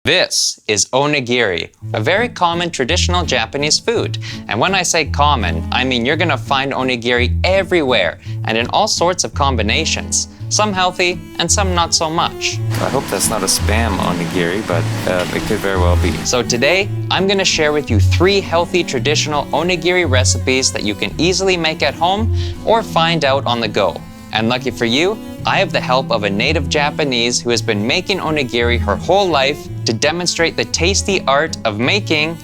This is onigiri, a very common traditional Japanese food. And when I say common, I mean you're gonna find onigiri everywhere and in all sorts of combinations. Some healthy and some not so much. I hope that's not a spam onigiri, but it could very well be. So today, I'm gonna share with you 3 healthy traditional onigiri recipes that you can easily make at home or find out on the go. And lucky for you, I have the help of a native Japanese who has been making onigiri her whole life to demonstrate the tasty art of making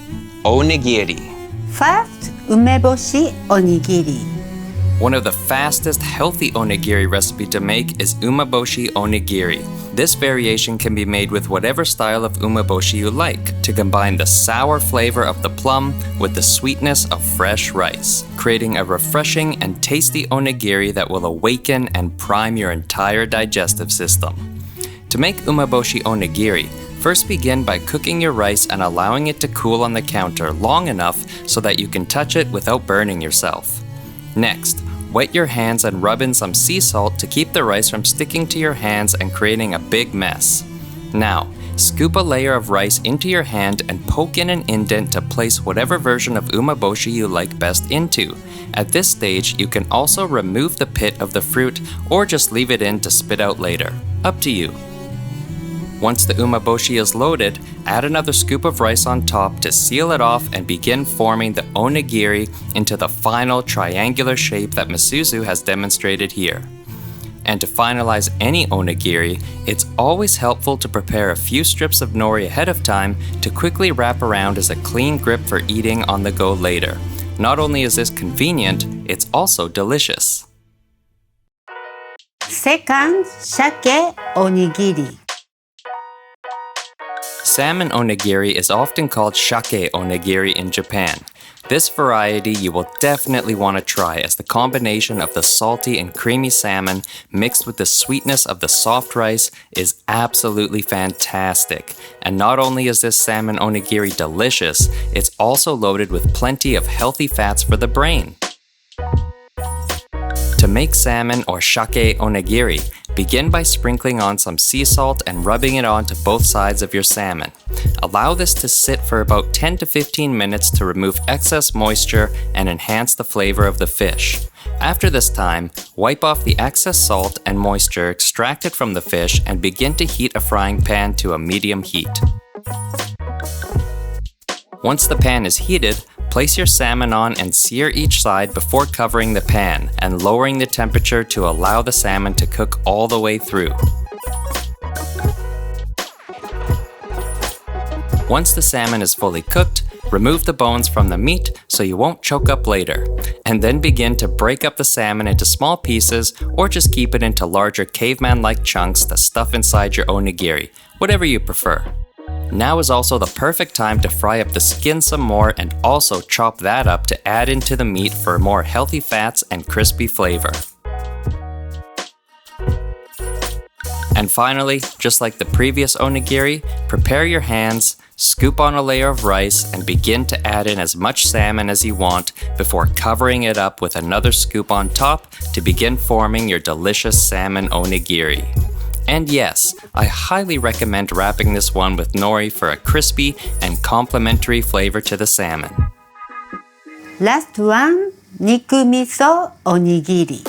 onigiri. First, Umeboshi Onigiri. One of the fastest healthy onigiri recipe to make is Umeboshi Onigiri. This variation can be made with whatever style of umeboshi you like to combine the sour flavor of the plum with the sweetness of fresh rice, creating a refreshing and tasty onigiri that will awaken and prime your entire digestive system. To make umeboshi onigiri, first begin by cooking your rice and allowing it to cool on the counter long enough so that you can touch it without burning yourself. Next, wet your hands and rub in some sea salt to keep the rice from sticking to your hands and creating a big mess. Now, scoop a layer of rice into your hand and poke in an indent to place whatever version of umeboshi you like best into. At this stage, you can also remove the pit of the fruit or just leave it in to spit out later. Up to you. Once the umeboshi is loaded, add another scoop of rice on top to seal it off and begin forming the onigiri into the final triangular shape that Misuzu has demonstrated here. And to finalize any onigiri, it's always helpful to prepare a few strips of nori ahead of time to quickly wrap around as a clean grip for eating on the go later. Not only is this convenient, it's also delicious. Second, Sake Onigiri. Salmon onigiri is often called sake onigiri in Japan. This variety you will definitely want to try as the combination of the salty and creamy salmon mixed with the sweetness of the soft rice is absolutely fantastic. And not only is this salmon onigiri delicious, it's also loaded with plenty of healthy fats for the brain. To make salmon or sake onigiri, begin by sprinkling on some sea salt and rubbing it onto both sides of your salmon. Allow this to sit for about 10 to 15 minutes to remove excess moisture and enhance the flavor of the fish. After this time, wipe off the excess salt and moisture extracted from the fish and begin to heat a frying pan to a medium heat. Once the pan is heated, place your salmon on and sear each side before covering the pan and lowering the temperature to allow the salmon to cook all the way through. Once the salmon is fully cooked, remove the bones from the meat so you won't choke up later, and then begin to break up the salmon into small pieces or just keep it into larger caveman-like chunks to stuff inside your onigiri, whatever you prefer. Now is also the perfect time to fry up the skin some more and also chop that up to add into the meat for more healthy fats and crispy flavor. And finally, just like the previous onigiri, prepare your hands, scoop on a layer of rice, and begin to add in as much salmon as you want before covering it up with another scoop on top to begin forming your delicious salmon onigiri. And yes, I highly recommend wrapping this one with nori for a crispy and complementary flavor to the salmon. Last one, Niku Miso Onigiri.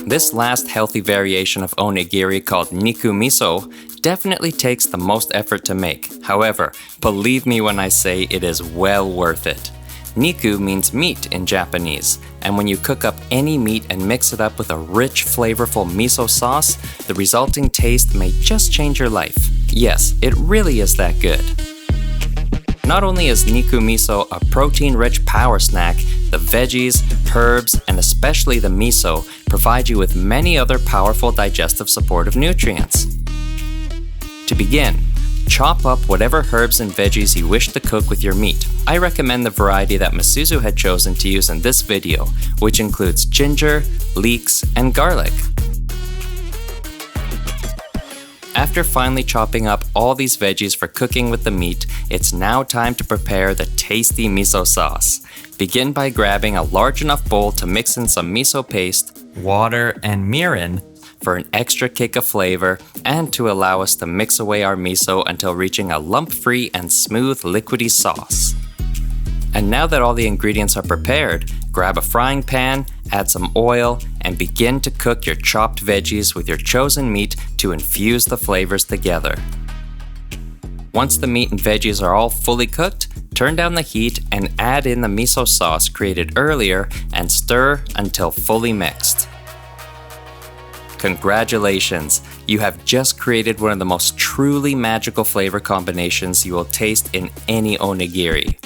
This last healthy variation of onigiri called Niku Miso definitely takes the most effort to make. However, believe me when I say it is well worth it. Niku means meat in Japanese, and when you cook up any meat and mix it up with a rich, flavorful miso sauce, the resulting taste may just change your life. Yes, it really is that good. Not only is Niku Miso a protein-rich power snack, the veggies, herbs, and especially the miso provide you with many other powerful digestive supportive nutrients. To begin, chop up whatever herbs and veggies you wish to cook with your meat. I recommend the variety that Misuzu had chosen to use in this video, which includes ginger, leeks, and garlic. After finally chopping up all these veggies for cooking with the meat, it's now time to prepare the tasty miso sauce. Begin by grabbing a large enough bowl to mix in some miso paste, water, and mirin. for an extra kick of flavor and to allow us to mix away our miso until reaching a lump-free and smooth liquidy sauce. And now that all the ingredients are prepared, grab a frying pan, add some oil, and begin to cook your chopped veggies with your chosen meat to infuse the flavors together. Once the meat and veggies are all fully cooked, turn down the heat and add in the miso sauce created earlier and stir until fully mixed. Congratulations! You have just created one of the most truly magical flavor combinations you will taste in any onigiri.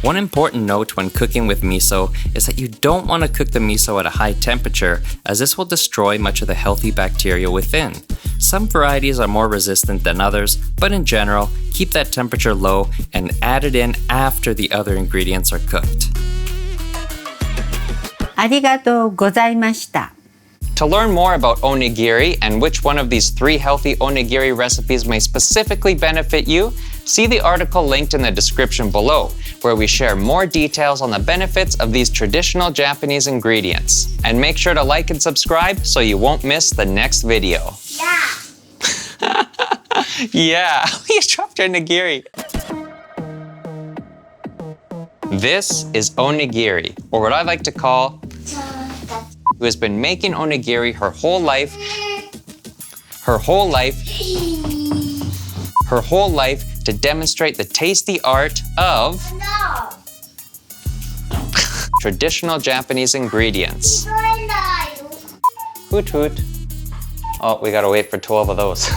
One important note when cooking with miso is that you don't want to cook the miso at a high temperature, as this will destroy much of the healthy bacteria within. Some varieties are more resistant than others, but in general, keep that temperature low and add it in after the other ingredients are cooked. ありがとうございました。 To learn more about onigiri and which one of these 3 healthy onigiri recipes may specifically benefit you, see the article linked in the description below, where we share more details on the benefits of these traditional Japanese ingredients. And make sure to like and subscribe so you won't miss the next video. Yeah! Yeah, you dropped your onigiri. This is onigiri, or what I like to call who has been making onigiri her whole life to demonstrate the tasty art of traditional Japanese ingredients. Hoot hoot. Oh, we gotta wait for 12 of those.